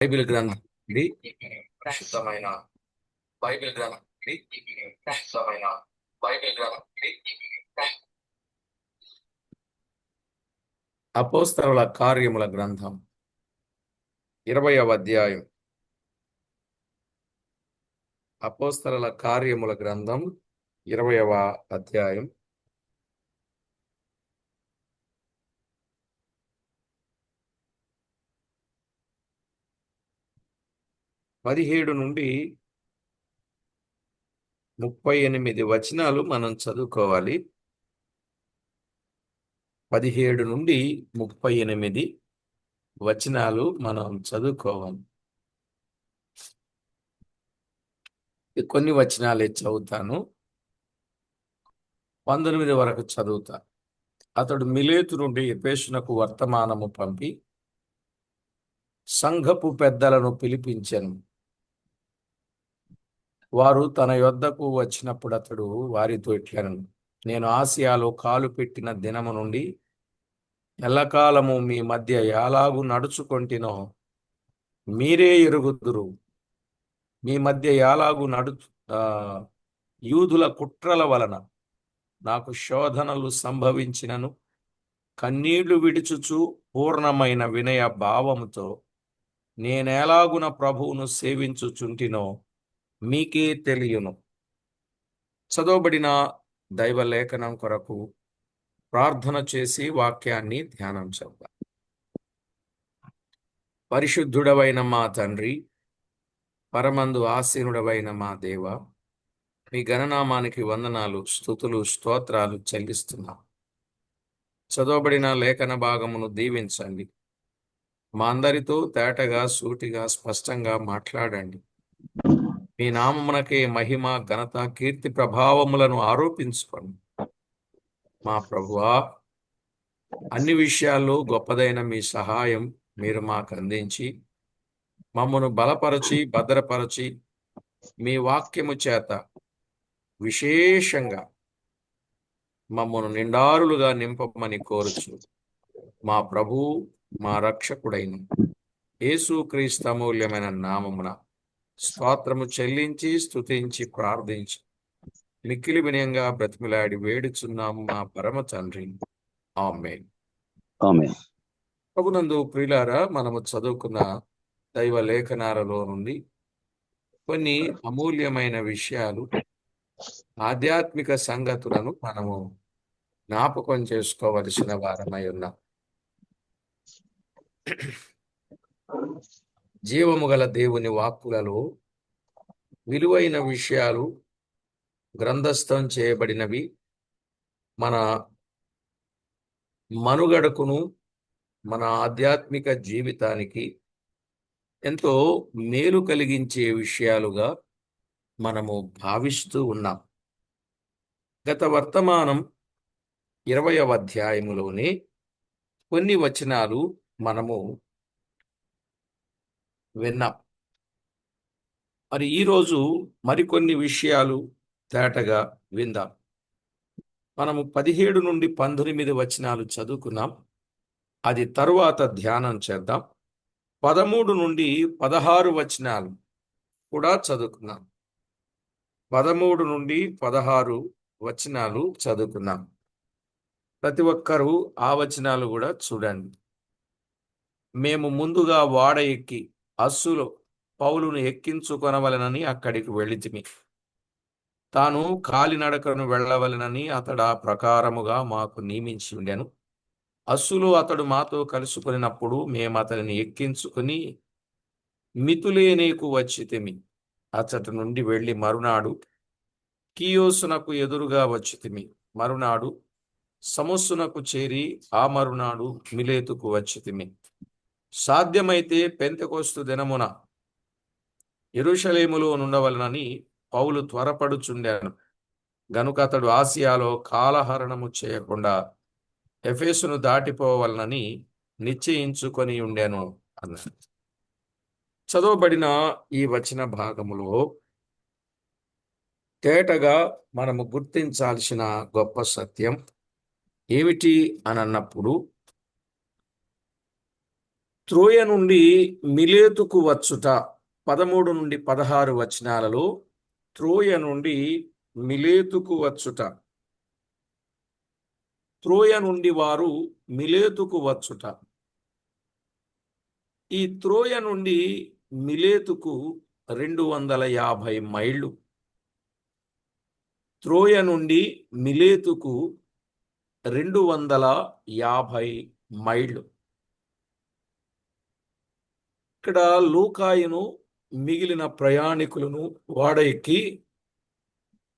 Bible గ్రంథం నుండి ప్రస్తుతమైన Bible గ్రంథం నుండి ప్రస్తుతమైన బైబిల్ గ్రంథం నుండి అపోస్తలుల కార్యముల గ్రంథం 20వ అధ్యాయం. అపోస్తలుల కార్యముల గ్రంథం 20వ అధ్యాయం. పదిహేడు నుండి 38 వచనాలు మనం చదువుకోవాలి. 17 నుండి 38 వచనాలు మనం చదువుకోవాలి. కొన్ని వచనాలే చదువుతాను, 19 వరకు చదువుతా. అతడు మిలేతు నుండి ఎఫెసునకు వర్తమానము పంపి సంఘపు పెద్దలను పిలిపించెను. వారు తన యొద్దకు వచ్చినప్పుడు అతడు వారితో ఇట్లనెను, నేను ఆసియాలో కాలు పెట్టిన దినము నుండి ఎల్లకాలము మీ మధ్య ఎలాగు నడుచుకొంటినో మీరే ఎరుగుదురు. మీ మధ్య ఎలాగు యూదుల కుట్రల వలన నాకు శోధనలు సంభవించినను కన్నీళ్లు విడుచుచు పూర్ణమైన వినయ భావముతో నేనెలాగున ప్రభువును సేవించుచుంటినో మీకే తెలియను. చదవబడిన దైవ లేఖనం కొరకు ప్రార్థన చేసి వాక్యాన్ని ధ్యానం చేద్దాం. పరిశుద్ధుడవైన మా తండ్రి, పరమందు ఆసీనుడవైన మా దేవ, మీ గణనామానికి వందనాలు, స్తుతులు, స్తోత్రాలు చెల్లిస్తున్నాం. చదవబడిన లేఖన భాగమును దీవించండి. మా అందరితో తేటగా, సూటిగా, స్పష్టంగా మాట్లాడండి. మీ నామమునకే మహిమ, ఘనత, కీర్తి, ప్రభావములను ఆరోపించుకోండి. మా ప్రభువా, అన్ని విషయాల్లో గొప్పదైన మీ సహాయం మీరు మాకు అందించి మమ్మను బలపరచి భద్రపరచి మీ వాక్యము చేత విశేషంగా మమ్మను నిండారులుగా నింపమని కోరుచు మా ప్రభువు, మా రక్షకుడైన యేసుక్రీస్తు అమూల్యమైన నామమున స్తోత్రము చెల్లించి స్తుతించి ప్రార్థించి మిక్కిలి వినయంగా బ్రతిమిలాడి వేడుచున్నాము మా పరమ తండ్రి. ఆమేన్. ఆమేన్. ప్రభునందు ప్రియులారా, మనము చదువుకున్న దైవ లేఖనాలలో నుండి కొన్ని అమూల్యమైన విషయాలు, ఆధ్యాత్మిక సంగతులను మనము జ్ఞాపకం చేసుకోవలసిన వారమై ఉన్నాం. జీవము గల దేవుని వాక్కులలో విలువైన విషయాలు గ్రంథస్థం చేయబడినవి. మన మనుగడకును మన ఆధ్యాత్మిక జీవితానికి ఎంతో మేలు కలిగించే విషయాలుగా మనము భావిస్తూ ఉన్నాం. గత వర్తమానం 20వ అధ్యాయములోనే కొన్ని వచనాలు మనము విన్నాం. మరి ఈరోజు మరికొన్ని విషయాలు తేటగా విందాం. మనము 17 నుండి 19 వచనాలు చదువుకున్నాం, అది తరువాత ధ్యానం చేద్దాం. 13 నుండి 16 వచనాలు కూడా చదువుకున్నాం. 13 నుండి 16 వచనాలు చదువుకున్నాం. ప్రతి ఒక్కరూ ఆ వచనాలు కూడా చూడండి. మేము ముందుగా వాడ ఎక్కి అస్సులో పౌలును ఎక్కించుకొనవలెనని అక్కడికి వెళ్ళితిమి. తాను కాలినడకను వెళ్ళవలెనని అతడు ఆ ప్రకారముగా మాకు నియమించి ఉండెను. అస్సులో అతడు మాతో కలుసుకున్నప్పుడు మేము అతనిని ఎక్కించుకుని మితులేనేకు వచ్చితిమి. అచ్చటి నుండి వెళ్ళి మరునాడు కీయోసునకు ఎదురుగా వచ్చితిమి. మరునాడు సమస్సునకు చేరి ఆ మరునాడు మిలేతుకు వచ్చితిమి. సాధ్యమైతే పెంతెకొస్తు దినమున యెరూషలేములో నుండవలనని పౌలు త్వరపడుచుండాను. గనుక అతడు ఆసియాలో కాలహరణము చేయకుండా ఎఫెసును దాటిపోవలనని నిశ్చయించుకొని ఉండెను అన్నాడు. చదవబడిన ఈ వచన భాగములో తేటగా మనము గుర్తించాల్సిన గొప్ప సత్యం ఏమిటి అని అన్నప్పుడు, త్రోయ నుండి మిలేతుకు వచ్చుట 13 నుండి 16 వచనాలలో త్రోయ నుండి మిలేతుకు వచ్చుట. త్రోయ నుండి వారు మిలేతుకు వచ్చుట. ఈ త్రోయ నుండి మిలేతుకు 250 మైళ్ళు. త్రోయ నుండి మిలేతుకు 250 మైళ్ళు. ఇక్కడ లూకాయును మిగిలిన ప్రయాణికులను ఓడ ఎక్కి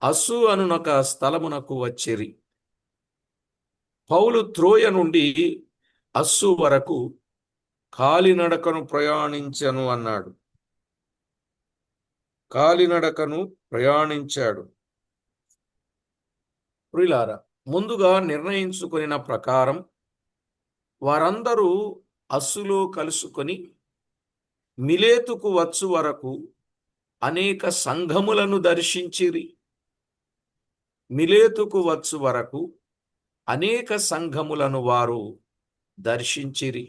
అస్సు అనునొక స్థలమునకు వచ్చిరి. పౌలు త్రోయ నుండి అస్సు వరకు కాలినడకను ప్రయాణించను అన్నాడు. కాలినడకను ప్రయాణించాడు. ప్రియులారా, ముందుగా నిర్ణయించుకొనిన ప్రకారం వారందరూ అస్సులో కలుసుకొని మిలేతుకు వచ్చు వరకు అనేక సంఘములను దర్శించిరి. మిలేతుకు వచ్చు వరకు అనేక సంఘములను వారు దర్శించిరి.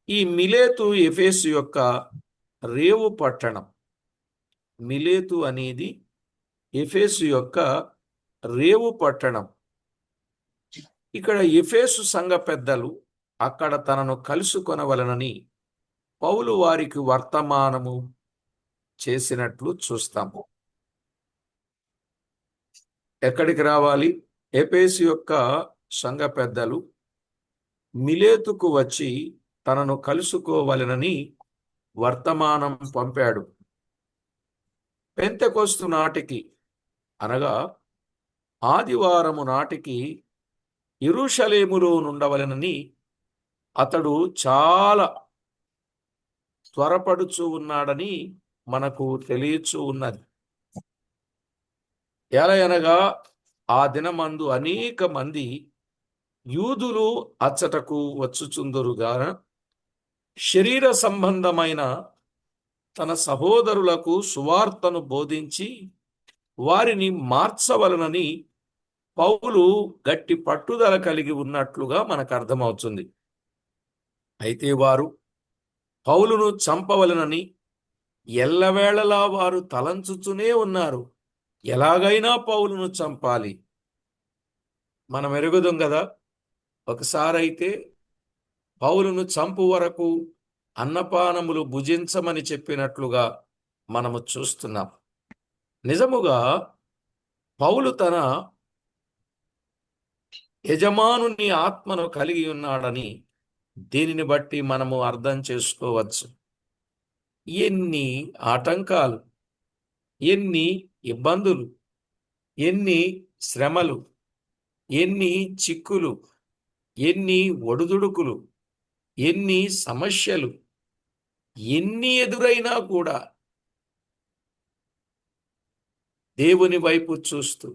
ఈ మిలేతు ఎఫెసు యొక్క రేవు పట్టణం. మిలేతు అనేది ఎఫెసు యొక్క రేవు పట్టణం. ఇక్కడ ఎఫెసు సంఘ పెద్దలు అక్కడ తనను కలుసుకొనవలనని పౌలు వారికి వర్తమానము చేసినట్లు చూస్తాము. ఎక్కడికి రావాలి? ఎఫెసు యొక్క సంఘ పెద్దలు మిలేతుకు వచ్చి తనను కలుసుకోవలనని వర్తమానం పంపాడు. పెంతెకొస్తు నాటికి అనగా ఆదివారము నాటికి యెరూషలేములో నుండవలెనని అతడు చాలా త్వరపడుచూ ఉన్నాడని మనకు తెలియచూ ఉన్నది. ఎలయనగా ఆ దినమందు అనేక మంది యూదులు అచ్చటకు వచ్చుచుందురుగా శరీర సంబంధమైన తన సహోదరులకు సువార్తను బోధించి వారిని మార్చవలనని పౌలు గట్టి పట్టుదల కలిగి ఉన్నట్లుగా మనకు అర్థమవుతుంది. అయితే వారు పౌలును చంపవలనని ఎల్లవేళలా వారు తలంచుతూనే ఉన్నారు. ఎలాగైనా పౌలును చంపాలి. మనం ఎరుగుదాం కదా, ఒకసారైతే పౌలును చంపు వరకు అన్నపానములు భుజించమని చెప్పినట్లుగా మనము చూస్తున్నాం. నిజముగా పౌలు తన యజమానుని ఆత్మను కలిగి ఉన్నాడని దీనిని బట్టి మనము అర్థం చేసుకోవచ్చు. ఎన్ని ఆటంకాలు, ఎన్ని ఇబ్బందులు, ఎన్ని శ్రమలు, ఎన్ని చిక్కులు, ఎన్ని ఒడుదుడుకులు, ఎన్ని సమస్యలు ఎన్ని ఎదురైనా కూడా దేవుని వైపు చూస్తూ,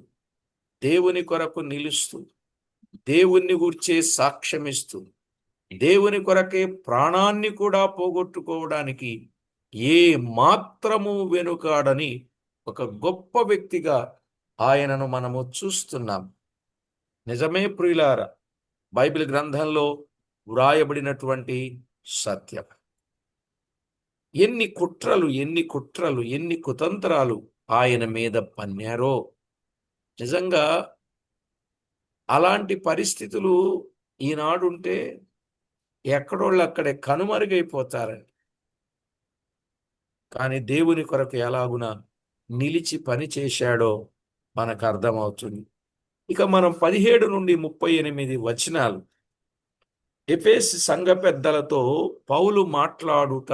దేవుని కొరకు నిలుస్తూ, దేవుణ్ణి గూర్చే సాక్ష్యమిస్తూ, దేవుని కొరకే ప్రాణాన్ని కూడా పోగొట్టుకోవడానికి ఏ మాత్రము వెనుకాడని ఒక గొప్ప వ్యక్తిగా ఆయనను మనము చూస్తున్నాం. నిజమే ప్రియులారా, బైబిల్ గ్రంథంలో వ్రాయబడినటువంటి సత్యం. ఎన్ని కుట్రలు, ఎన్ని కుట్రలు, ఎన్ని కుతంత్రాలు ఆయన మీద పన్నారో. నిజంగా అలాంటి పరిస్థితులు ఈనాడుంటే ఎక్కడోళ్ళు అక్కడే కనుమరుగైపోతారని. కానీ దేవుని కొరకు ఎలాగున నిలిచి పని చేశాడో మనకు అర్థమవుతుంది. ఇక మనం 17 నుండి 38 వచనాలు ఎఫెసు సంఘ పెద్దలతో పౌలు మాట్లాడుట.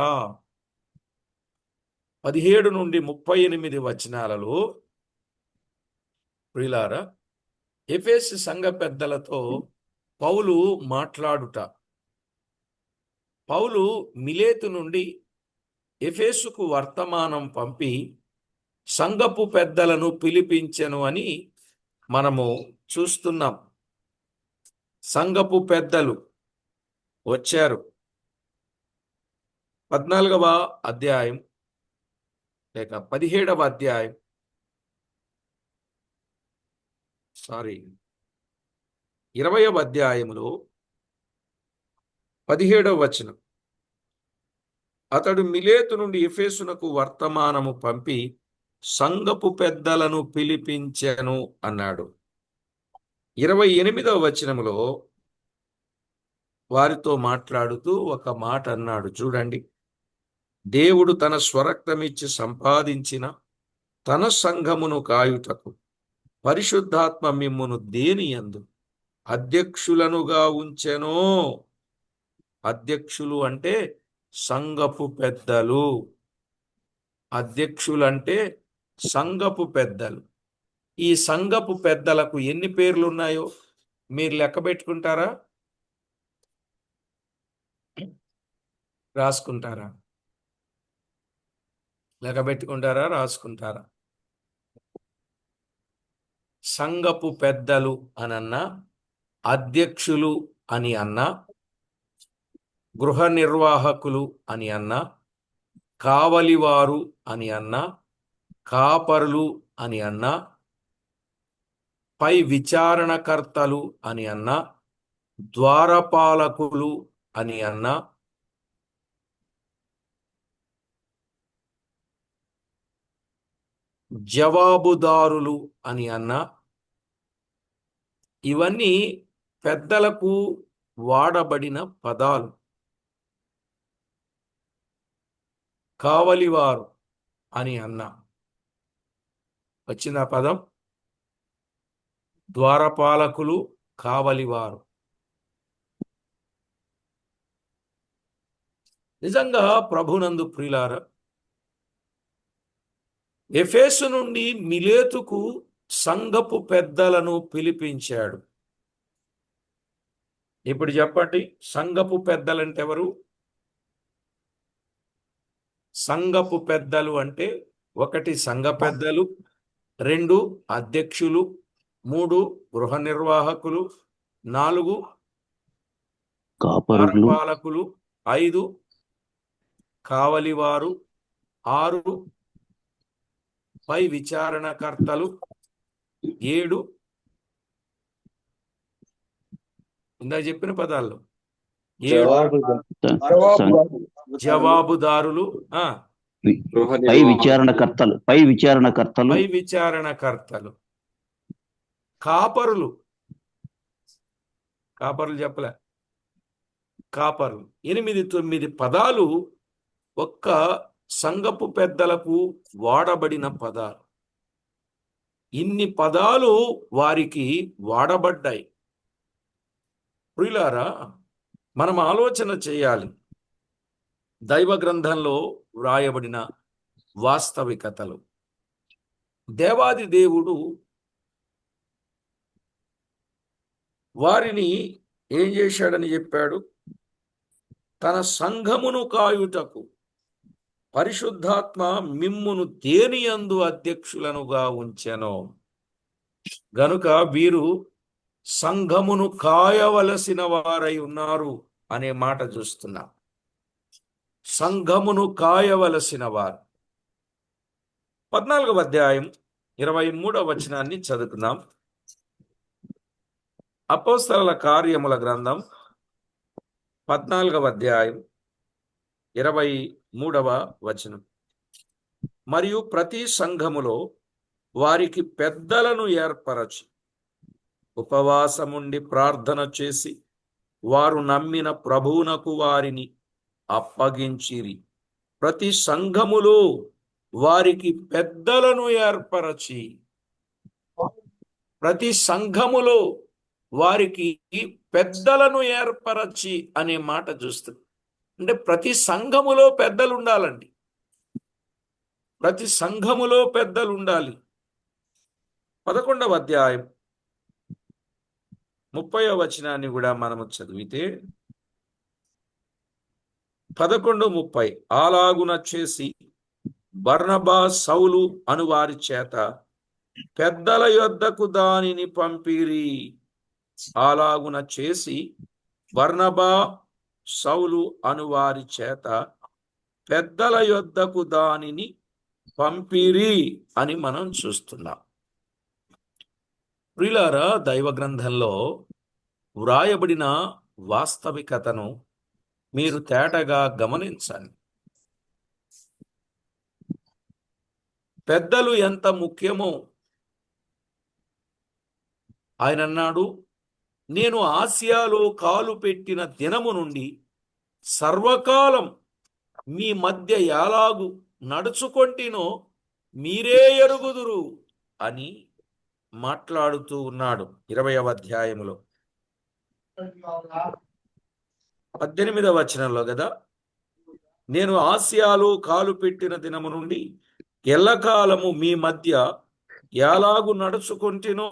17 నుండి 38 వచనాలలో ప్రియులారా, ఎఫెసు సంఘ పెద్దలతో పౌలు మాట్లాడుట. పౌలు మిలేతు నుండి ఎఫెసుకు వర్తమానం పంపి సంఘపు పెద్దలను పిలిపించెను అని మనము చూస్తున్నాం. సంఘపు పెద్దలు వచ్చారు. 14వ అధ్యాయం లేక 17వ అధ్యాయం 20వ అధ్యాయంలో 17వ వచనం. అతడు మిలేతు నుండి ఎఫెసునకు వర్తమానము పంపి సంఘపు పెద్దలను పిలిపించెను అన్నాడు. 28వ వచనములో వారితో మాట్లాడుతూ ఒక మాట అన్నాడు, చూడండి. దేవుడు తన స్వరక్తమిచ్చి సంపాదించిన తన సంఘమును కాయుటకు పరిశుద్ధాత్మ మిమ్మును దేనియందు అధ్యక్షులనుగా ఉంచెనో. అధ్యక్షులు అంటే సంఘపు పెద్దలు. అధ్యక్షులంటే సంఘపు పెద్దలు. ఈ సంఘపు పెద్దలకు ఎన్ని పేర్లు ఉన్నాయో మీరు లెక్క పెట్టుకుంటారా? రాసుకుంటారా? లెక్క పెట్టుకుంటారా? రాసుకుంటారా? సంఘపు పెద్దలు అనన్నా, అధ్యక్షులు అని అన్నా, గృహ నిర్వాహకులు అని అన్నా, కావలివారు అని అన్నా, కాపరులు అని అన్నా, పై విచారణకర్తలు అని అన్నా, ద్వారపాలకులు అని అన్నా, జవాబుదారులు అని అన్నా, ఇవన్నీ పెద్దలకు వాడబడిన పదాలు. కావలివారు అని అన్నా, వచ్చిన పదం. ద్వారపాలకులు, కావలివారు. నిజంగా ప్రభునందు ప్రియులారా, ఎఫెసు నుండి మిలేతుకు సంఘపు పెద్దలను పిలిపించాడు. ఇప్పుడు చెప్పండి, సంఘపు పెద్దలంటే ఎవరు? సంఘపు పెద్దలు అంటే 1 సంఘ పెద్దలు, 2 అధ్యక్షులు, 3 గృహ నిర్వాహకులు, 4 పాలకులు, 5 కావలివారు, 6 పై విచారణకర్తలు, 7 ఇందాక చెప్పిన పదాల్లో 7 జవాబుదారులు, పై విచారణకర్తలు, కాపరులు చెప్పలే, కాపరులు. 8, 9 పదాలు ఒక్క సంఘపు పెద్దలకు వాడబడిన పదాలు. ఇన్ని పదాలు వారికి వాడబడ్డాయి. ప్రియులారా, మనం ఆలోచన చేయాలి. దైవ గ్రంథంలో వ్రాయబడిన వాస్తవికతలు. దేవాది దేవుడు వారిని ఏం చేశాడని చెప్పాడు? తన సంఘమును కాయుటకు పరిశుద్ధాత్మ మిమ్మును దేనియందు అధ్యక్షులనుగా ఉంచెనో. గనుక వీరు సంఘమును కాయవలసిన వారై ఉన్నారు అనే మాట చూస్తున్నాం. సంఘమును కాయవలసిన వారు. 14వ అధ్యాయం 23వ వచనాన్ని చదువుకుందాం. అపోస్తలుల కార్యముల గ్రంథం 14వ అధ్యాయం 23వ వచనం. మరియు ప్రతి సంఘములో వారికి పెద్దలను ఏర్పరచి ఉపవాసముండి ప్రార్థన చేసి వారు నమ్మిన ప్రభువునకు వారిని అప్పగించిరి. ప్రతి సంఘములో వారికి పెద్దలను ఏర్పరచి, ప్రతి సంఘములో వారికి పెద్దలను ఏర్పరచి అనే మాట చూస్తుంది. అంటే ప్రతి సంఘములో పెద్దలు ఉండాలండి. ప్రతి సంఘములో పెద్దలు ఉండాలి. 11వ అధ్యాయం 30వ వచనాన్ని కూడా మనము చదివితే 11:30 అలాగున చేసి బర్నబా, సౌలు అను వారి చేత పెద్దల యొద్దకు దానిని పంపిరి. అలాగున చేసి బర్నబా, సౌలు అను వారి చేత పెద్దల యొద్దకు దానిని పంపిరి అని మనం చూస్తున్నాం. ప్రియులారా, దైవ గ్రంథంలో వ్రాయబడిన వాస్తవికతను మీరు తేటగా గమనించండి. పెద్దలు ఎంత ముఖ్యమో ఆయన అన్నాడు, నేను ఆసియాలో కాలు పెట్టిన దినము నుండి సర్వకాలం మీ మధ్య ఎలాగు నడుచుకొంటినో మీరే ఎరుగుదురు అని మాట్లాడుతూ ఉన్నాడు. 20వ అధ్యాయములో 18వ వచనంలో కదా, నేను ఆసియాలో కాలు పెట్టిన దినము నుండి ఎల్లకాలము మీ మధ్య ఎలాగు నడుచుకొంటినో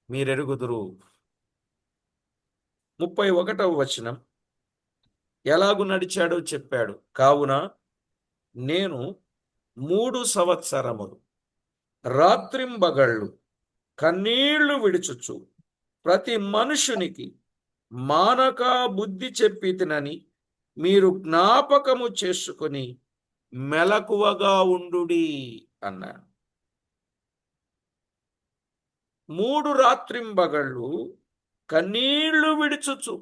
మీరెరుగుదురు. 31వ వచనం ఎలాగు నడిచాడో చెప్పాడు. కావున నేను 3 సంవత్సరములు రాత్రింబగళ్ళు కన్నీళ్లు విడుచుచు ప్రతి మనుషునికి మానక బుద్ధి చెప్పితినని మీరు జ్ఞాపకము చేసుకొని మెలకువగా ఉండుడి అన్నాడు. 3 రాత్రింబగళ్ళు కన్నీళ్లు విడుచుచు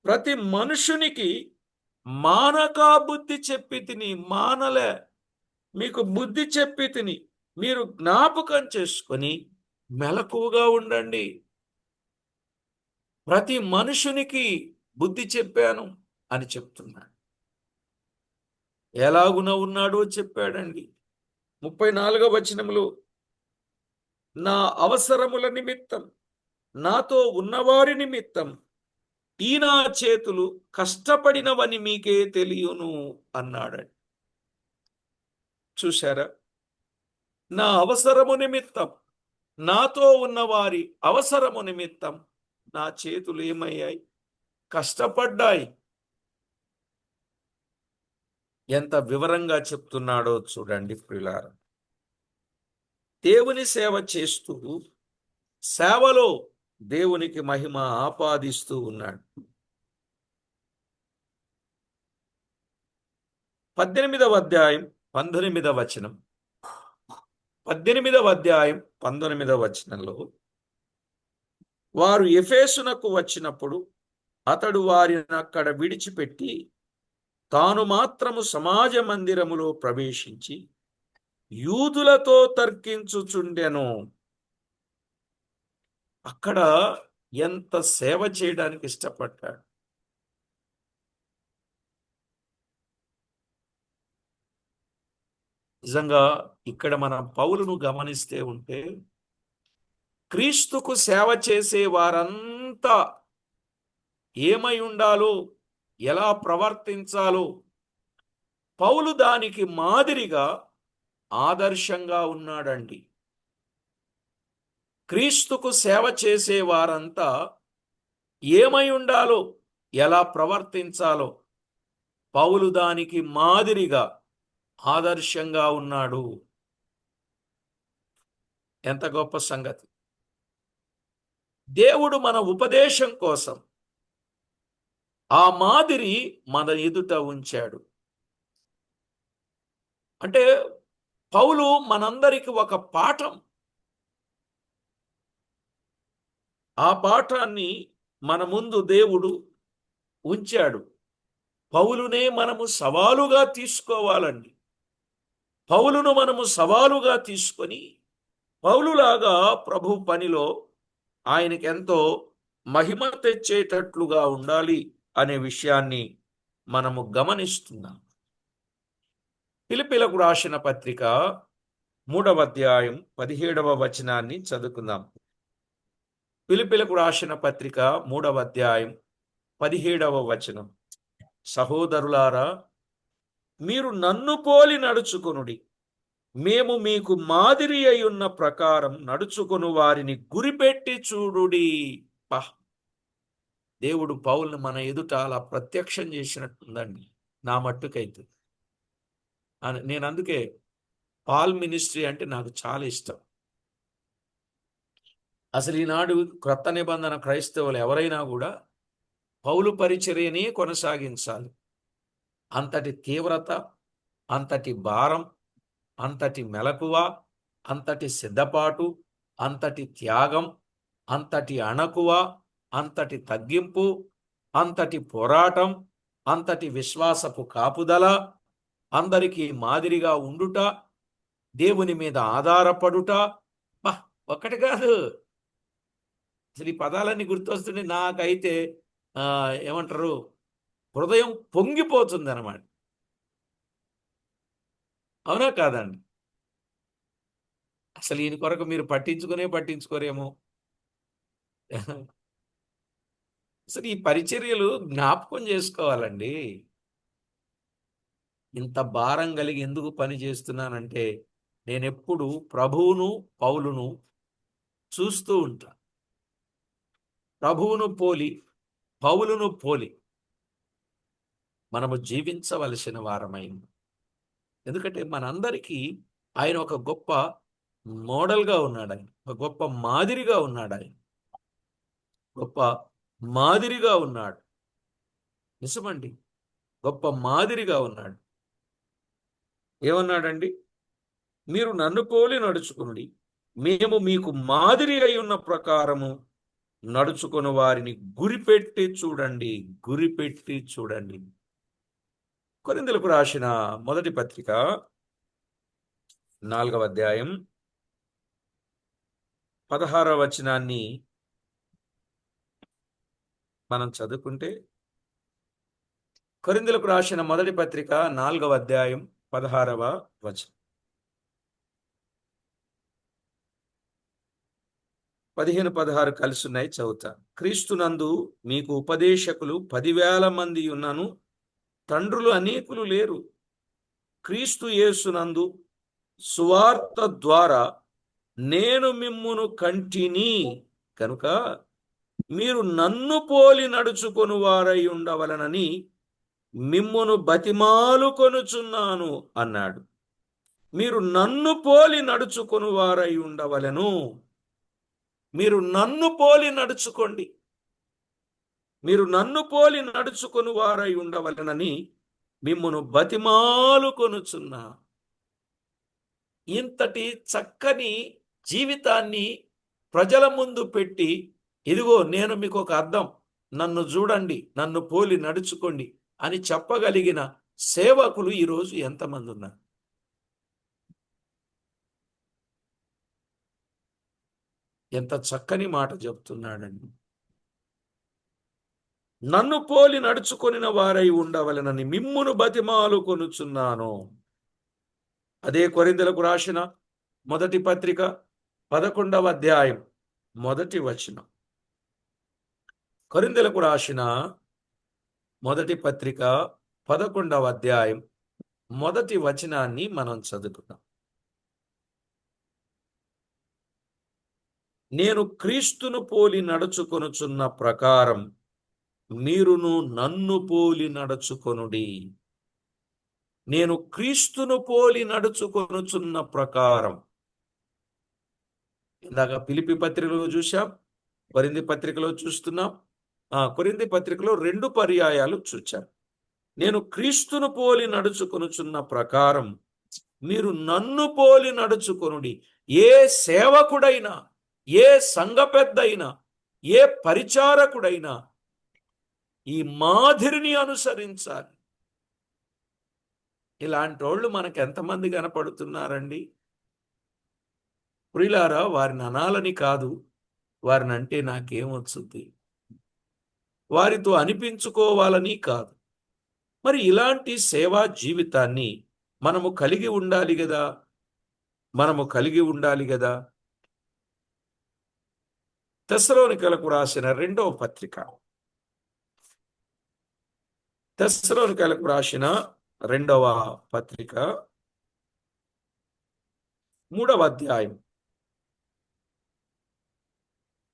ప్రతి మనుషునికి మానక బుద్ధి చెప్పి తిని, మానలే, మీకు బుద్ధి చెప్పి తిని, మీరు జ్ఞాపకం చేసుకొని మెలకువగా ఉండండి. ప్రతి మనుషునికి బుద్ధి చెప్పాను అని చెప్తున్నాడు. ఎలాగున ఉన్నాడో చెప్పాడండి. 34వ వచనములో, నా అవసరముల నిమిత్తం నాతో ఉన్నవారి నిమిత్తం ఈ నా చేతులు కష్టపడినవని మీకే తెలియను అన్నాడండి. చూశారా, నా అవసరము నిమిత్తం, నాతో ఉన్నవారి అవసరము నిమిత్తం నా చేతులు ఏమయ్యాయి? కష్టపడ్డాయి. ఎంత వివరంగా చెప్తున్నాడో చూడండి ప్రియులారా. దేవుని సేవ చేస్తూ సేవలో దేవునికి మహిమ ఆపాదిస్తూ ఉన్నాడు. 18వ అధ్యాయం 19వ వచనం, 18వ అధ్యాయం 19వ వచనంలో, వారు ఎఫెసునకు వచ్చినప్పుడు అతడు వారిని అక్కడ విడిచిపెట్టి తాను మాత్రము సమాజ మందిరములో ప్రవేశించి యూదులతో తర్కించుచుండెను. అక్కడ ఎంత సేవ చేయడానికి ఇష్టపడ్డాడు. నిజంగా ఇక్కడ మనం పౌలును గమనిస్తే ఉంటే, క్రీస్తుకు సేవ చేసే వారంతా ఏమై ఉండాలో, ఎలా ప్రవర్తించాలో పౌలు దానికి మాదిరిగా ఆదర్శంగా ఉన్నాడండి. క్రీస్తుకు సేవ చేసే వారంతా ఏమై ఉండాలో, ఎలా ప్రవర్తించాలో పౌలు దానికి మాదిరిగా ఆదర్శంగా ఉన్నాడు. ఎంత గొప్ప సంగతి! దేవుడు మన ఉపదేశం కోసం ఆ మాదిరి మన ఎదుట ఉంచాడు. అంటే పౌలు మనందరికి ఒక పాఠం. ఆ పాఠాన్ని మన ముందు దేవుడు ఉంచాడు. పౌలునే మనము సవాలుగా తీసుకోవాలండి. పౌలును మనము సవాలుగా తీసుకొని పౌలులాగా ప్రభు పనిలో ఆయనకి ఎంతో మహిమ తెచ్చేటట్లుగా ఉండాలి అనే విషయాన్ని మనము గమనిస్తున్నాం. ఫిలిప్పీలకు రాసిన పత్రిక 3వ అధ్యాయం 17వ వచనాన్ని చదువుకుందాం. ఫిలిప్పీలకు రాసిన పత్రిక 3వ అధ్యాయం 17వ వచనం. సహోదరులారా, మీరు నన్ను పోలి నడుచుకొనుడి, మేము మీకు మాదిరి అయి ఉన్న ప్రకారం నడుచుకొను వారిని గురిపెట్టి చూడుడి. దేవుడు పౌల్ని మన ఎదుట అలా ప్రత్యక్షం చేసినట్టుందండి, నా మట్టుకైతే. నేను అందుకే పాల్ మినిస్ట్రీ అంటే నాకు చాలా ఇష్టం. అసలు ఈనాడు క్రొత్త నిబంధన క్రైస్తవులు ఎవరైనా కూడా పౌలు పరిచర్యనే కొనసాగించాలి. అంతటి తీవ్రత, అంతటి భారం, అంతటి మెలకువ, అంతటి సిద్ధపాటు, అంతటి త్యాగం, అంతటి అణకువ, అంతటి తగ్గింపు, అంతటి పోరాటం, అంతటి విశ్వాసపు కాపుదల, అందరికీ మాదిరిగా ఉండుట, దేవుని మీద ఆధారపడుట. బా, ఒక్కటి కాదు, అసలు ఈ పదాలన్నీ గుర్తొస్తుంటే నాకైతే ఏమంటారు, హృదయం పొంగిపోతుంది అనమాట. అవునా కాదండి? అసలు ఈయన కొరకు మీరు పట్టించుకోరేమో. అసలు ఈ పరిచర్యలు జ్ఞాపకం చేసుకోవాలండి. ఇంత భారం కలిగి ఎందుకు పని చేస్తున్నానంటే, నేనెప్పుడు ప్రభువును పౌలును చూస్తూ ఉంటా. ప్రభువును పోలి పౌలును పోలి మనము జీవించవలసిన వారమైంది. ఎందుకంటే మనందరికీ ఆయన ఒక గొప్ప మోడల్గా ఉన్నాడు. ఆయన ఒక గొప్ప మాదిరిగా ఉన్నాడు. ఆయన గొప్ప మాదిరిగా ఉన్నాడు. నిజమండి, గొప్ప మాదిరిగా ఉన్నాడు. ఏమన్నాడండి? మీరు నన్ను పోలి నడుచుకునుడి, మేము మీకు మాదిరి అయి ఉన్న ప్రకారము నడుచుకుని వారిని గురిపెట్టి చూడండి. గురిపెట్టి చూడండి. కొరింథీయులకు రాసిన మొదటి పత్రిక 4వ అధ్యాయం 16వ వచనాన్ని మనం చదువుకుంటే, కొరింథీయులకు రాసిన మొదటి పత్రిక 4వ అధ్యాయం 16వ వచనం. 15, 16 కలిసి ఉన్నాయి, చదువుతా. క్రీస్తునందు మీకు ఉపదేశకులు 10,000 మంది ఉన్నను తండ్రులు అనేకులు లేరు. క్రీస్తు యేసునందు సువార్త ద్వారా నేను మిమ్మును కంటిని కనుక మీరు నన్ను పోలి నడుచుకొని వారై ఉండవలనని మిమ్మును బతిమాలుకొనుచున్నాను అన్నాడు. మీరు నన్ను పోలి నడుచుకొని వారై ఉండవలను. మీరు నన్ను పోలి నడుచుకోండి. మీరు నన్ను పోలి నడుచుకొని వారై ఉండవలనని మిమ్మును బతిమాలుకొనుచున్నా. ఇంతటి చక్కని జీవితాన్ని ప్రజల ముందు పెట్టి, ఇదిగో నేను మీకు ఒక అద్దం, నన్ను చూడండి, నన్ను పోలి నడుచుకోండి అని చెప్పగలిగిన సేవకులు ఈరోజు ఎంతమంది ఉన్నారు? ఎంత చక్కని మాట చెప్తున్నాడండి. నన్ను పోలి నడుచుకొనిన వారై ఉండవలనని మిమ్మును బతిమాలుకొనుచున్నాను. అదే కొరింథీయులకు రాసిన మొదటి పత్రిక 11వ అధ్యాయం 1వ వచనం. కొరింథీయులకు రాసిన మొదటి పత్రిక 11వ అధ్యాయం 1వ వచనాన్ని మనం చదువుకున్నాం. నేను క్రీస్తును పోలి నడుచుకొనుచున్న ప్రకారం మీరును నన్ను పోలి నడుచుకొనుడి. నేను క్రీస్తును పోలి నడుచుకొనుచున్న ప్రకారం. ఇందాక ఫిలిప్పీ పత్రికలో చూశాం, కొరింథీ పత్రికలో చూస్తున్నాం. కొరింథీ పత్రికలో 2 పర్యాయాలు చూచాం. నేను క్రీస్తును పోలి నడుచుకొనుచున్న ప్రకారం మీరు నన్ను పోలి నడుచుకొనుడి. ఏ సేవకుడైనా, ఏ సంఘ పెద్దయినా, ఏ పరిచారకుడైనా ఈ మాదిరిని అనుసరించాలి. ఇలాంటి వాళ్ళు మనకు ఎంతమంది కనపడుతున్నారండి? ప్రియులారా, వారిని అనాలని కాదు, వారిని అంటే నాకేమొచ్చుద్ది, వారితో అనిపించుకోవాలని కాదు. మరి ఇలాంటి సేవా జీవితాన్ని మనము కలిగి ఉండాలి కదా. తెస్సలోనికలకు రాసిన 2వ పత్రిక, తెస్సలోనికలకు రాసిన 2వ పత్రిక 3వ అధ్యాయం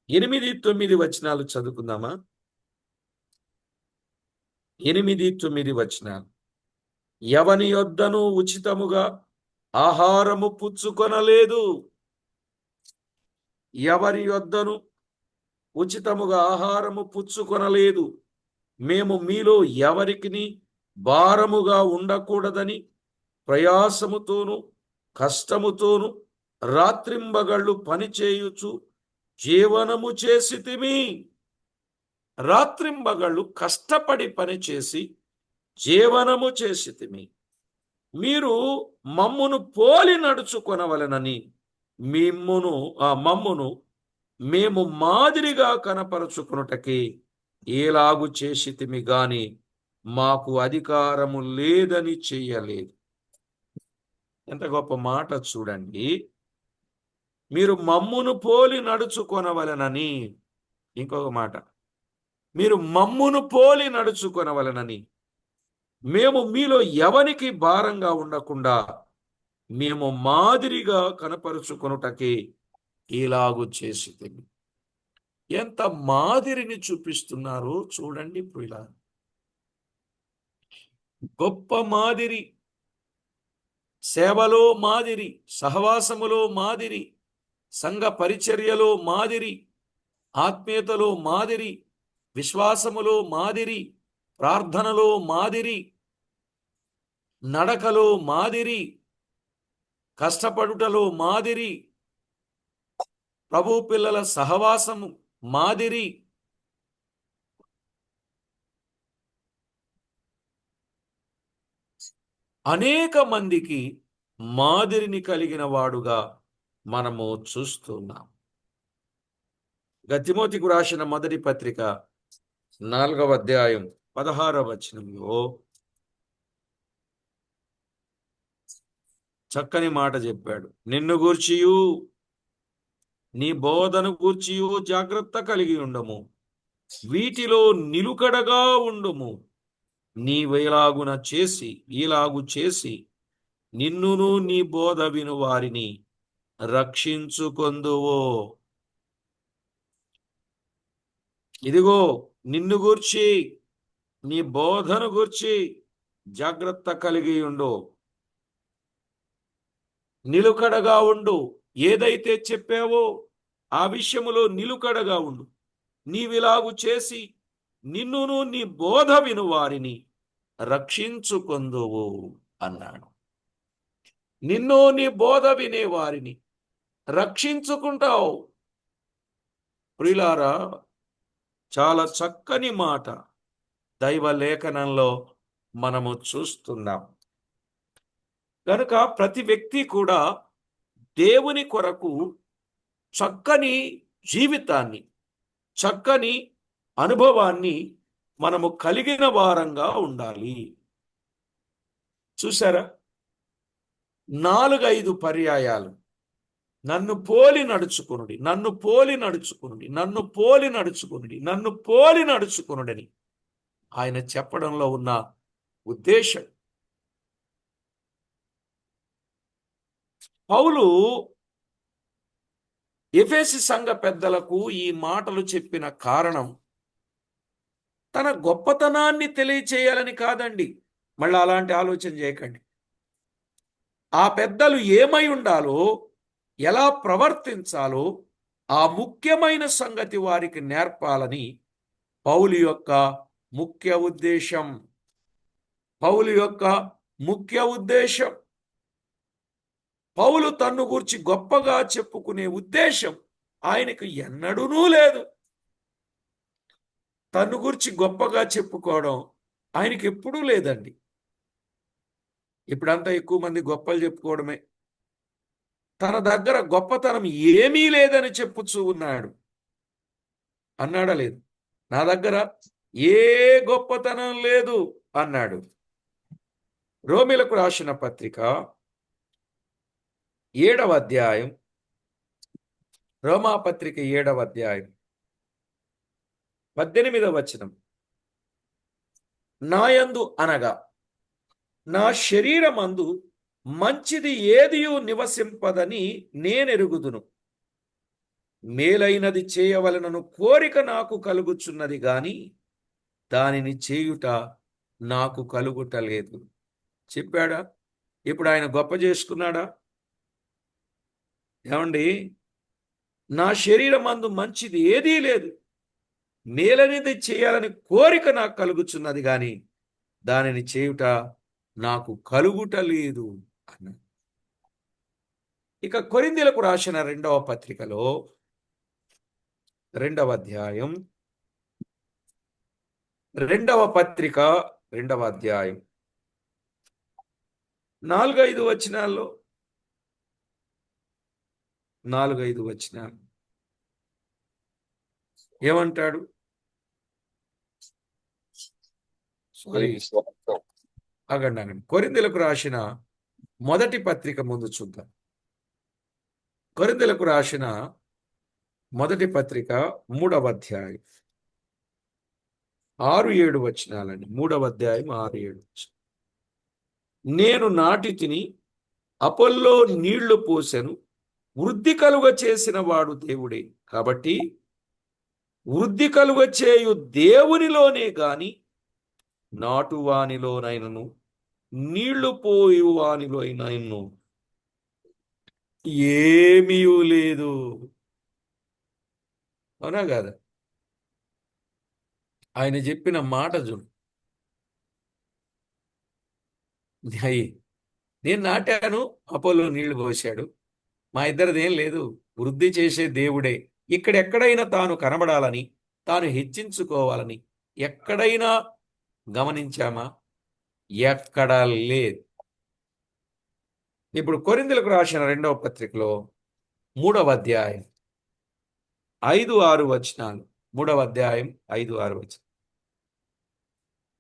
8, 9 వచనాలు చదువుకుందామా? 8, 9 వచనాలు. ఎవని యొద్దను ఉచితముగా ఆహారము పుచ్చుకొనలేదు. ఎవరి యొద్దను ఉచితముగా ఆహారము పుచ్చుకొనలేదు. మేము మీలో ఎవరికిని భారముగా ఉండకూడదని ప్రయాసముతోను కష్టముతోను రాత్రింబగళ్ళు పనిచేయుచు జీవనము చేసితిమి. రాత్రింబగళ్ళు కష్టపడి పనిచేసి జీవనము చేసితిమి. మీరు మమ్మును పోలి నడుచుకొనవలెనని మమ్మును మేము మాదిరిగా కనపరుచుకొనుటకి ఏలాగు చేసితిమి గాని మాకు అధికారము లేదని చెయ్యలేదు. ఎంత గొప్ప మాట చూడండి. మీరు మమ్మును పోలి నడుచుకొనవలెనని, ఇంకొక మాట, మీరు మమ్మును పోలి నడుచుకొనవలెనని, మేము మీలో ఎవనికి భారంగా ఉండకుండా మేము మాదిరిగా కనపరుచుకొనుటకి ఇలాగు చేసితిమి. ఎంత మాదిరిని చూపిస్తున్నారో చూడండి ప్రియులారా. గొప్ప మాదిరి, సేవలో మాదిరి, సహవాసములో మాదిరి, సంఘ పరిచర్యలో మాదిరి, ఆత్మీయతలో మాదిరి, విశ్వాసములో మాదిరి, ప్రార్థనలో మాదిరి, నడకలో మాదిరి, కష్టపడుటలో మాదిరి, ప్రభు పిల్లల సహవాసము మాదిరి, అనేక మందికి మాదిరిని కలిగిన వాడుగా మనము చూస్తున్నాం. తిమోతికు రాసిన మొదటి పత్రిక 4వ అధ్యాయం 16వ వచనంలో చక్కని మాట చెప్పాడు. నిన్ను గూర్చియు నీ బోధను గూర్చియు జాగ్రత్త కలిగి ఉండము, వీటిలో నిలుకడగా ఉండుము. నీవేలాగున చేసి ఈలాగు చేసి నిన్నును నీ బోధ విను వారిని రక్షించుకొందువో. ఇదిగో నిన్ను గూర్చి నీ బోధను గూర్చి జాగ్రత్త కలిగి ఉండు, నిలుకడగా ఉండు. ఏదైతే చెప్పావో ఆ విషయములో నిలుకడగా ఉండు. నీవిలాగు చేసి నిన్నును నీ బోధ విను వారిని రక్షించుకొందువు అన్నాడు. నిన్ను నీ బోధ వినే వారిని రక్షించుకుంటావు. ప్రియులారా, చాలా చక్కని మాట దైవ లేఖనంలో మనము చూస్తున్నాం. కనుక ప్రతి వ్యక్తి కూడా దేవుని కొరకు చక్కని జీవితాన్ని, చక్కని అనుభవాన్ని మనము కలిగిన వారంగా ఉండాలి. చూసారా, 4-5 పర్యాయాలు నన్ను పోలి నడుచుకునుడి, నన్ను పోలి నడుచుకునుడి, నన్ను పోలి నడుచుకునుడి, నన్ను పోలి నడుచుకునుడని ఆయన చెప్పడంలో ఉన్న ఉద్దేశం. పౌలు ఎఫెసు సంఘ పెద్దలకు ఈ మాటలు చెప్పిన కారణం తన గొప్పతనాన్ని తెలియచేయాలని కాదండి. మళ్ళీ అలాంటి ఆలోచన చేయకండి. ఆ పెద్దలు ఏమై ఉండాలో, ఎలా ప్రవర్తించాలో ఆ ముఖ్యమైన సంగతి వారికి నేర్పాలని పౌలు యొక్క ముఖ్య ఉద్దేశం. పౌలు యొక్క ముఖ్య ఉద్దేశం, పౌలు తన్ను గురించి గొప్పగా చెప్పుకునే ఉద్దేశం ఆయనకు ఎన్నడూనూ లేదు. తన్ను గురించి గొప్పగా చెప్పుకోవడం ఆయనకి ఎప్పుడూ లేదండి. ఇప్పుడంతా ఎక్కువ మంది గొప్పలు చెప్పుకోవడమే. తన దగ్గర గొప్పతనం ఏమీ లేదని చెప్పుచూ ఉన్నాడు. అన్నాడా? లేదు. నా దగ్గర ఏ గొప్పతనం లేదు అన్నాడు. రోమీలకు రాసిన పత్రిక 7వ అధ్యాయం, రోమా పత్రిక 7వ అధ్యాయం 18వ వచనం, నాయందు అనగా నా శరీరమందు మంచిది ఏదియూ నివసింపదని నేనెరుగుదును. మేలైనది చేయవలనను కోరిక నాకు కలుగుచున్నది గాని దానిని చేయుట నాకు కలుగుట లేదు. చెప్పాడా? ఇప్పుడు ఆయన గొప్ప చేసుకున్నాడా? ఏమండి, నా శరీరమందు మంచిది ఏదీ లేదు, మేలనేది చేయాలని కోరిక నాకు కలుగుచున్నది గాని దానిని చేయుట నాకు కలుగుట లేదు అన్నాడు. ఇక కొరింథీయులకు రాసిన 2వ పత్రికలో 2వ అధ్యాయం, 2వ పత్రిక 2వ అధ్యాయం 4-5 వచనాల్లో 4-5 వచనాలు ఏమంటాడు? సారీ, ఆగండి. కొరింథీయులకు రాసిన మొదటి పత్రిక ముందు చూద్దాం. కొరింథీయులకు రాసిన మొదటి పత్రిక 3వ అధ్యాయం 6-7 వచనాలండి. 3వ అధ్యాయం 6-7 వచనం. నేను నాటి తిని, అపొల్లో నీళ్లు పోసెను, వృద్ధి కలుగ చేసిన వాడు దేవుడే. కాబట్టి వృద్ధి కలుగ చేయు దేవునిలోనే గాని నాటువానిలోనైనను నీళ్లు పోయు వానిలోనైనను ఏమీ లేదు. అవునా కాదా? ఆయన చెప్పిన మాట చూడు. అయ్యి, నేను నాటాను, అపోలో నీళ్లు పోశాడు, మా ఇద్దరిదేం లేదు, వృద్ధి చేసే దేవుడే. ఇక్కడెక్కడైనా తాను కనబడాలని, తాను హెచ్చించుకోవాలని ఎక్కడైనా గమనించామా? ఎక్కడా లేదు. ఇప్పుడు కొరింథీయులకు రాసిన 2వ పత్రికలో 3వ అధ్యాయం 5-6 వచనాలు. 3వ అధ్యాయం 5-6 వచనం.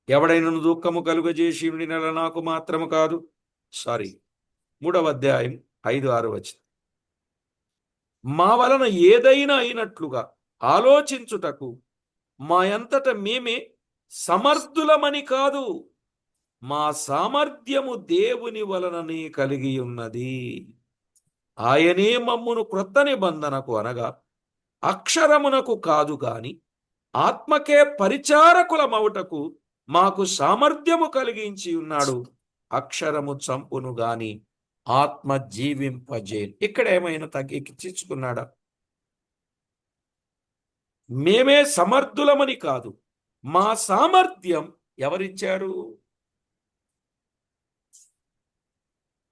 ఎవడైనను దుఃఖము కలుగజేసి ఉండిన నాకు మాత్రము కాదు. 3వ అధ్యాయం 5-6 వచనం. మా వలన ఏదైనా అయినట్లుగా ఆలోచించుటకు మా అంతట మేమే సమర్థులమని కాదు, మా సామర్థ్యము దేవుని వలననే కలిగి ఉన్నది. ఆయనే మమ్మును క్రొత్త నిబంధనకు అనగా అక్షరమునకు కాదు గాని ఆత్మకే పరిచారకులమవుటకు మాకు సామర్థ్యము కలిగించి ఉన్నాడు. అక్షరము చంపును గాని ఆత్మ జీవింపజేయను. ఇక్కడ ఏమైనా తగ్గించుకున్నాడా? మేమే సమర్థులమని కాదు, మా సామర్థ్యం ఎవరిచ్చారు?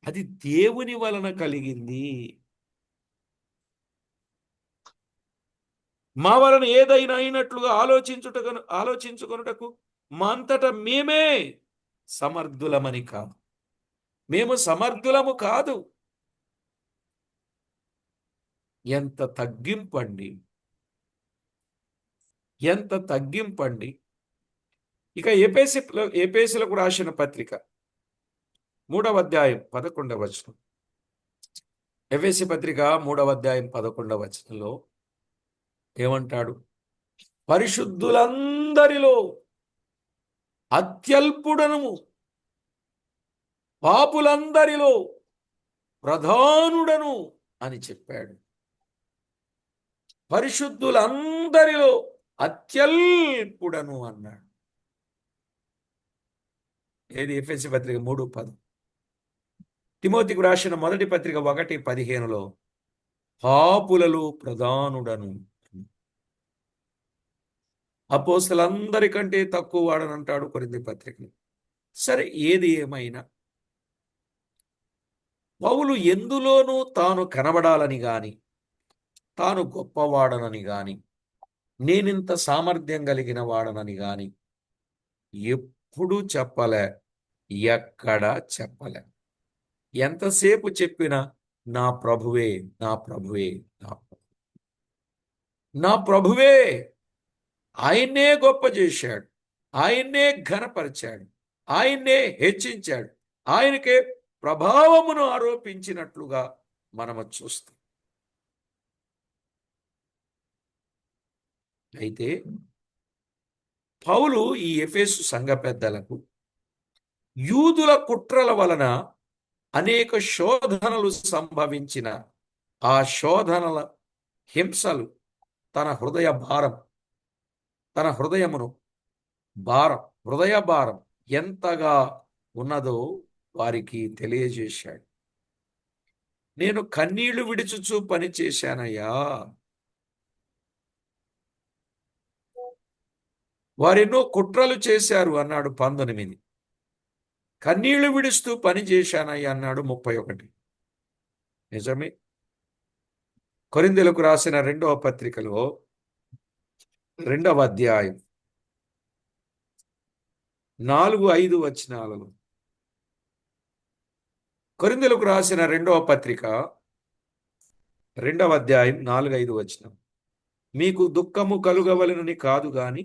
అది దేవుని వలన కలిగింది. మా వలన ఏదైనా అయినట్లుగా ఆలోచించుకొనుటకు మా అంతట మేమే సమర్థులమని కాదు. మేము సమర్థులము కాదు. ఎంత తగ్గింపండి, ఎంత తగ్గింపండి. ఇక ఎఫెసీయులకు రాసిన పత్రిక 3వ అధ్యాయం 11వ వచనం. ఎఫెసీ పత్రిక 3వ అధ్యాయం 11వ వచనంలో ఏమంటాడు? పరిశుద్ధులందరిలో అత్యల్పుడను, పాపులందరిలో ప్రధానుడను అని చెప్పాడు. పరిశుద్ధులందరిలో అత్యల్పుడను అన్నాడు. ఏది? ఎఫెసీ పత్రిక 3:10. తిమోతికి రాసిన మొదటి పత్రిక 1:15లో పాపులలో ప్రధానుడను. అపోస్తలులందరికంటే తక్కువ వాడనంటాడు కొరింథీ పత్రికలో. సరే, ఏది ఏమైనా పౌలు ఎందులోనూ తాను కనబడాలని గాని, తాను గొప్పవాడనని గాని, నేనింత సామర్థ్యం కలిగిన వాడనని గాని ఎప్పుడూ చెప్పలే, ఎక్కడా చెప్పలే. ఎంతసేపు చెప్పినా నా ప్రభువే, నా ప్రభువే, నా ప్రభువే. ఆయన్నే గొప్ప చేశాడు, ఆయన్నే ఘనపరిచాడు, ఆయన్నే హెచ్చించాడు, ఆయనకే ప్రభావమును ఆరోపించినట్లుగా మనము చూస్తాం. అయితే పౌలు ఈ ఎఫెసు సంఘ పెద్దలకు యూదుల కుట్రల వలన అనేక శోధనలు సంభవించిన ఆ శోధనల హింసలు తన హృదయ భారం ఎంతగా ఉన్నదో వారికి తెలియజేశాడు. నేను కన్నీళ్లు విడుచుచూ పని చేశానయ్యా, వారెన్నో కుట్రలు చేశారు అన్నాడు 19. కన్నీళ్లు విడుస్తూ పని చేశానయ్యా అన్నాడు 31. నిజమే. కొరింథీయులకు రాసిన 2వ పత్రికలో 2వ అధ్యాయం 4-5 వచనాలలో కొరింథీయులకు రాసిన 2వ పత్రిక 2వ అధ్యాయం 4-5 వచనం. మీకు దుఃఖము కలుగవలెనని కాదు గాని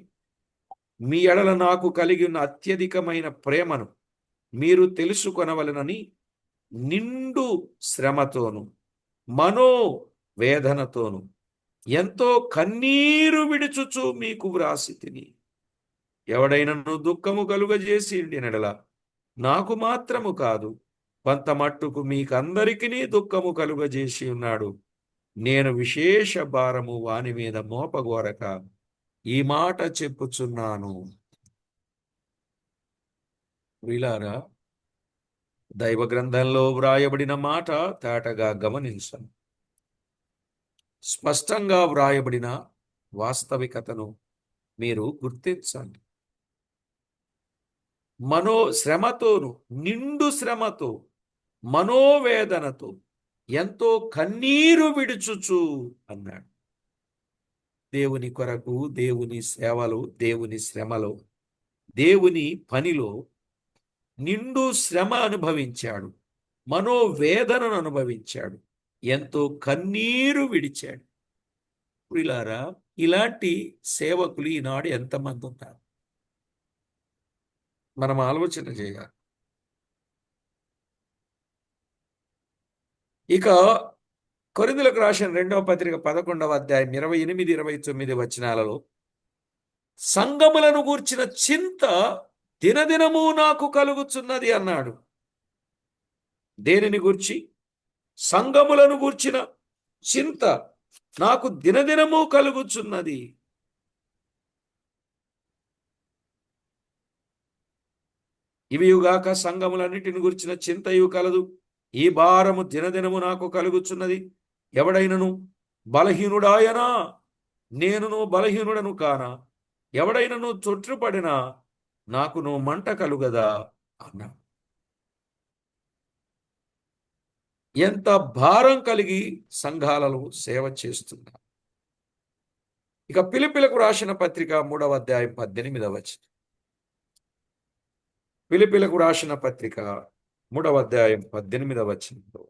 మీ ఎడల నాకు కలిగి ఉన్న అత్యధికమైన ప్రేమను మీరు తెలుసుకొనవలెనని నిండు శ్రమతోను మనో వేదనతోను ఎంతో కన్నీరు విడుచుచు మీకు వ్రాసి తిని. ఎవడైనను దుఃఖము కలుగజేసి ఎడల నాకు మాత్రము కాదు, కొంత మట్టుకు మీకందరికీ దుఃఖము కలుగజేసి ఉన్నాడు. నేను విశేష భారము వాని మీద మోపగోరక ఈ మాట చెప్పుచున్నాను. వీలారా, దైవ గ్రంథంలో వ్రాయబడిన మాట తేటగా గమనించండి. స్పష్టంగా వ్రాయబడిన వాస్తవికతను మీరు గుర్తించండి. శ్రమతోను, నిండు శ్రమతో, మనోవేదనతో ఎంతో కన్నీరు విడుచుచు అన్నాడు. దేవుని కొరకు, దేవుని సేవలో, దేవుని శ్రమలో, దేవుని పనిలో నిండు శ్రమ అనుభవించాడు, మనోవేదనను అనుభవించాడు, ఎంతో కన్నీరు విడిచాడు. వీళ్ళారా, ఇలాంటి సేవకులు ఈనాడు ఎంతమంది ఉన్నారు? మనం ఆలోచన చేయాలి. ఇక కొరింథీయులకు రాసిన 2వ పత్రిక 11వ అధ్యాయం 28-29 వచనాలలో సంఘములను గూర్చిన చింత దినదినము నాకు కలుగుచున్నది అన్నాడు. దేనిని గూర్చి? సంఘములను గూర్చిన చింత నాకు దినదినము కలుగుచున్నది. ఇవియుగాక సంఘములన్నిటిని గురించిన చింతయు కలదు. ఈ భారము దినదినము నాకు కలుగుచున్నది. ఎవడైనను బలహీనుడాయనా, నేనును బలహీనుడను కానా? ఎవడైనను తొట్రుపడినా నాకును మంట కలుగదా అన్నా. ఎంత భారం కలిగి సంఘాలలో సేవ చేస్తున్నా. ఇక ఫిలిప్పీలకు రాసిన పత్రిక 3వ అధ్యాయం 18వ వచనం. ఫిలిప్పీలకు రాసిన పత్రిక 3వ అధ్యాయం 18వ వచనంలో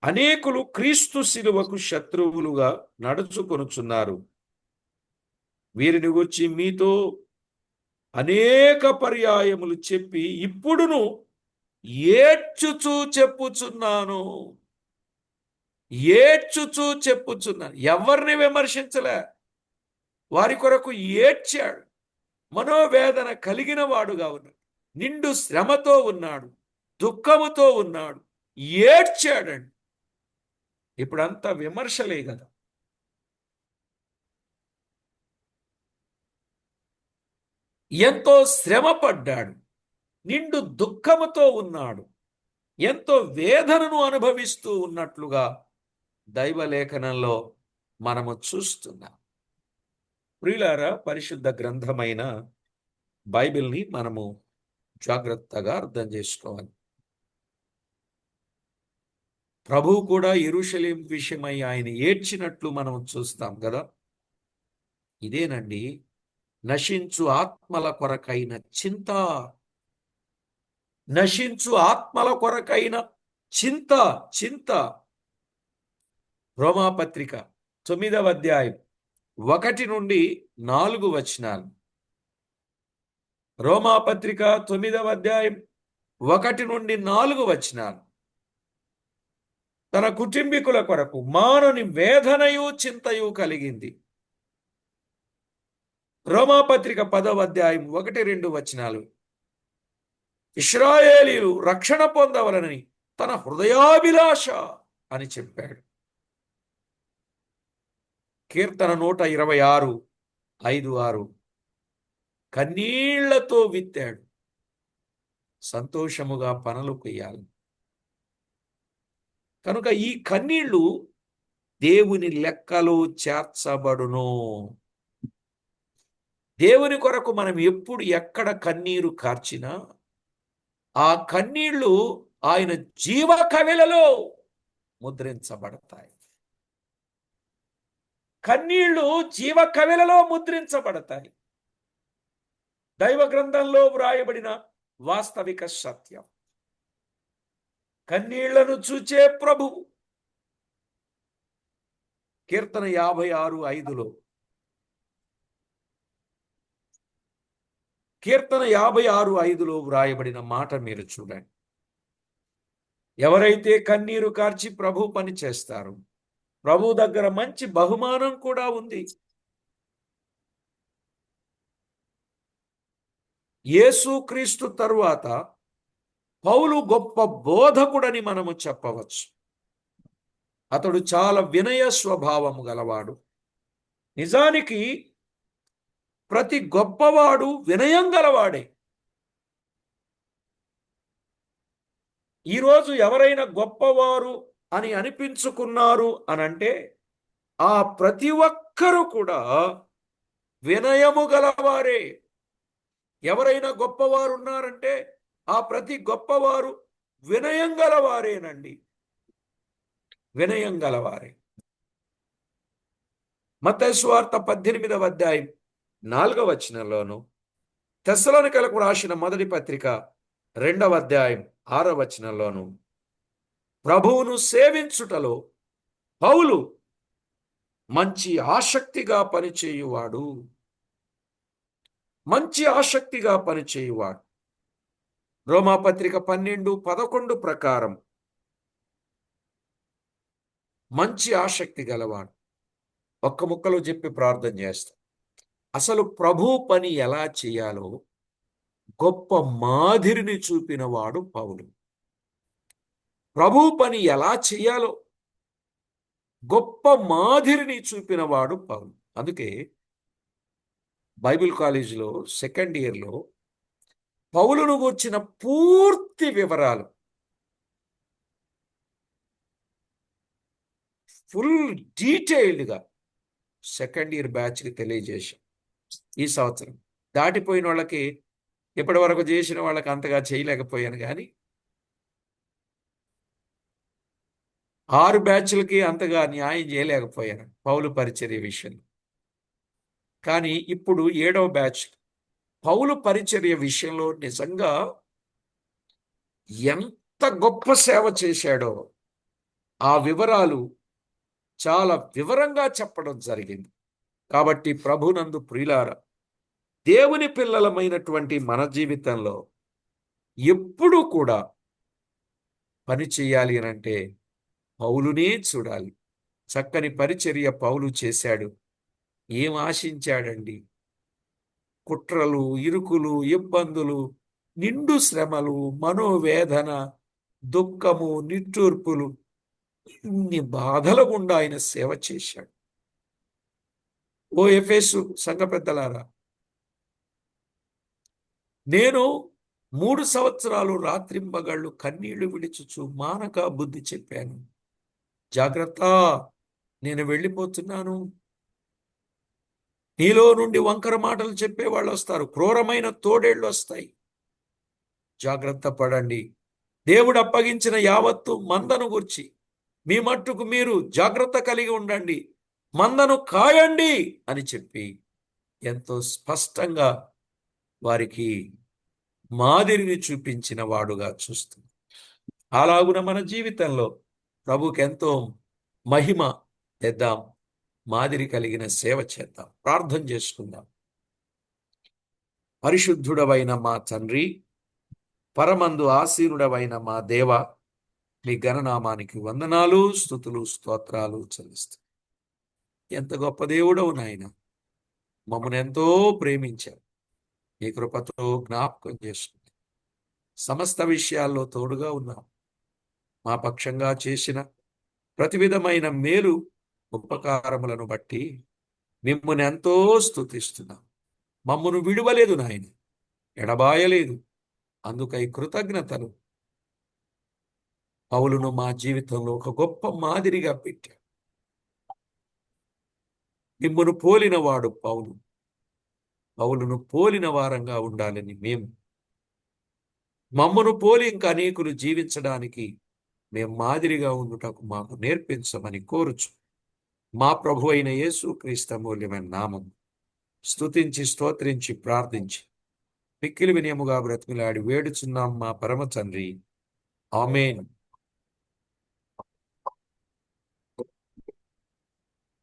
అనేకులు క్రీస్తు శిలువకు శత్రువులుగా నడుచుకొనుచున్నారు. వీరిని గురించి మీతో అనేక పర్యాయములు చెప్పి ఇప్పుడును ఏడ్చుచూ చెప్పుచున్నాను. ఎవరిని విమర్శించలే, వారి కొరకు ఏడ్చాడు. మనోవేదన కలిగిన వాడుగా ఉన్నాడు, నిండు శ్రమతో ఉన్నాడు, దుఃఖముతో ఉన్నాడు, ఏడ్చాడండి. ఇప్పుడంతా విమర్శలే కదా. ఎంతో శ్రమ పడ్డాడు, నిండు దుఃఖముతో ఉన్నాడు, ఎంతో వేదనను అనుభవిస్తూ ఉన్నట్లుగా దైవలేఖనంలో మనము చూస్తున్నాం. ప్రియులారా, పరిశుద్ధ గ్రంథమైన బైబిల్ని మనము జాగ్రత్తగా అర్థం చేసుకోవాలి. ప్రభువు కూడా యెరూషలేం విషయమై ఆయన ఏడ్చినట్లు మనం చూస్తాం కదా. ఇదేనండి నశించు ఆత్మల కొరకైన చింత. నశించు ఆత్మల కొరకైన చింత. రోమాపత్రిక 9వ అధ్యాయం 1-4 వచనాలు. రోమాపత్రిక 9వ అధ్యాయం 1-4 వచనాలు. తన కుటుంబీకుల కొరకు మానని వేదనయు చింతయు కలిగింది. రోమాపత్రిక 10వ అధ్యాయం 1-2 వచనాలు. ఇశ్రాయేలీయులు రక్షణ పొందవలనని తన హృదయాభిలాష అని చెప్పాడు. కీర్తన 126:5-6 కన్నీళ్లతో విత్తాడు, సంతోషముగా పనులు కొయ్యాలి. కనుక ఈ కన్నీళ్లు దేవుని లెక్కలో చేర్చబడును. దేవుని కొరకు మనం ఎప్పుడు ఎక్కడ కన్నీరు కార్చినా ఆ కన్నీళ్లు ఆయన జీవ కవిలలో ముద్రించబడతాయి. కన్నీళ్లు జీవ కవిలలో ముద్రించబడతాయి. దైవ గ్రంథంలో వ్రాయబడిన వాస్తవిక సత్యం. కన్నీళ్లను చూచే ప్రభువు. కీర్తన 56:5లో కీర్తన 56:5లో వ్రాయబడిన మాట మీరు చూడండి. ఎవరైతే కన్నీరు కార్చి ప్రభు పని చేస్తారు, ప్రభు దగ్గర మంచి బహుమానం కూడా ఉంది. యేసుక్రీస్తు తరువాత పౌలు గొప్ప బోధకుడని మనము చెప్పవచ్చు. అతడు చాలా వినయ స్వభావము గలవాడు. నిజానికి ప్రతి గొప్పవాడు వినయం గలవాడే. ఈరోజు ఎవరైనా గొప్పవారు అని అనిపించుకున్నారు అనంటే ఆ ప్రతి ఒక్కరూ కూడా వినయము గలవారే. ఎవరైనా గొప్పవారు ఉన్నారంటే ఆ ప్రతి గొప్పవారు వినయం గలవారేనండి. వినయం గలవారే. మత్తయి సువార్త 18వ అధ్యాయం 4వ వచనంలోను, తెస్సలోనికలకు రాసిన మొదటి పత్రిక 2వ అధ్యాయం 6వ వచనంలోను ప్రభువును సేవించుటలో పౌలు మంచి ఆసక్తిగా పనిచేయువాడు. మంచి ఆసక్తిగా పనిచేయువాడు. రోమాపత్రిక 12:11 ప్రకారం మంచి ఆసక్తి గలవాడు. ఒక్క ముక్కలో చెప్పి ప్రార్థన చేస్తాం. అసలు ప్రభు పని ఎలా చేయాలో గొప్ప మాదిరిని చూపినవాడు పౌలు. ప్రభు పని ఎలా చేయాలో గొప్ప మాదిరిని చూపినవాడు పౌలు. అందుకే బైబిల్ కాలేజీలో సెకండ్ ఇయర్లో పౌలును గూర్చిన పూర్తి వివరాలు ఫుల్ డీటెయిల్డ్గా సెకండ్ ఇయర్ బ్యాచ్కి తెలియజేశాం. ఈ సంవత్సరం దాటిపోయిన వాళ్ళకి, ఇప్పటి వరకు చేసిన వాళ్ళకి అంతగా చేయలేకపోయాను, కానీ 6 బ్యాచ్లకి అంతగా న్యాయం చేయలేకపోయాను పౌలు పరిచర్య విషయంలో. కానీ ఇప్పుడు 7వ బ్యాచ్ పౌలు పరిచర్య విషయంలో నిజంగా ఎంత గొప్ప సేవ చేశాడో ఆ వివరాలు చాలా వివరంగా చెప్పడం జరిగింది. కాబట్టి ప్రభునందు ప్రియులారా, దేవుని పిల్లలమైనటువంటి మన జీవితంలో ఎప్పుడూ కూడా పని చేయాలి అనంటే పౌలునే చూడాలి. చక్కని పరిచర్య పౌలు చేశాడు. ఏం ఆశించాడండి? కుట్రలు, ఇరుకులు, ఇబ్బందులు, నిండు శ్రమలు, మనోవేదన, దుఃఖము, నిట్టూర్పులు, ఇన్ని బాధల గుండా ఆయన సేవ చేశాడు. ఓ ఎఫెసు సంఘ పెద్దలారా, నేను 3 సంవత్సరాలు రాత్రింబగళ్ళు కన్నీళ్లు విడిచుచు మానక బుద్ధి చెప్పాను. జాగ్రత్త, నేను వెళ్ళిపోతున్నాను. నీలో నుండి వంకర మాటలు చెప్పేవాళ్ళు వస్తారు, క్రూరమైన తోడేళ్ళు వస్తాయి. జాగ్రత్త పడండి. దేవుడు అప్పగించిన యావత్తు మందను గుర్చి మీ మట్టుకు మీరు జాగ్రత్త కలిగి ఉండండి, మందను కాయండి అని చెప్పి ఎంతో స్పష్టంగా వారికి మాదిరిని చూపించిన వాడుగా చూస్తుంది. అలాగున మన జీవితంలో ప్రభుకి ఎంతో మహిమ తెద్దాం, మాదిరి కలిగిన సేవ చేద్దాం. ప్రార్థన చేసుకుందాం. పరిశుద్ధుడవైన మా తండ్రి, పరమందు ఆసీనుడవైన మా దేవ, మీ ఘననామానికి వందనాలు, స్తుతులు, స్తోత్రాలు చెల్లిస్తాం. ఎంత గొప్ప దేవుడవు నాయన. మమ్మల్ని ఎంతో ప్రేమించారు. మీ కృపతో జ్ఞాపకం చేసుకుంది. సమస్త విషయాల్లో తోడుగా ఉన్నాం. మా పక్షంగా చేసిన ప్రతి విధమైన మేలు ఉపకారములను బట్టి మిమ్మల్ని ఎంతో స్తుతిస్తున్నాం. మమ్మను విడువలేదు నాయన, ఎడబాయలేదు. అందుకై కృతజ్ఞతలు. పౌలును మా జీవితంలో ఒక గొప్ప మాదిరిగా పెట్టాడు. మిమ్మను పోలిన వాడు పౌలు. పౌలును పోలిన వారంగా ఉండాలని మమ్మను పోలి ఇంకా అనేకులు జీవించడానికి మేము మాదిరిగా ఉండుటకు మాకు నేర్పించమని కోరుచు మా ప్రభు అయిన యేసుక్రీస్తు మూల్యమైన నామం స్తుతించి స్తోత్రించి ప్రార్థించి మిక్కిలి వినయముగా బ్రతిమిలాడి వేడుచున్నాం మా పరమ తండ్రి. ఆమేన్.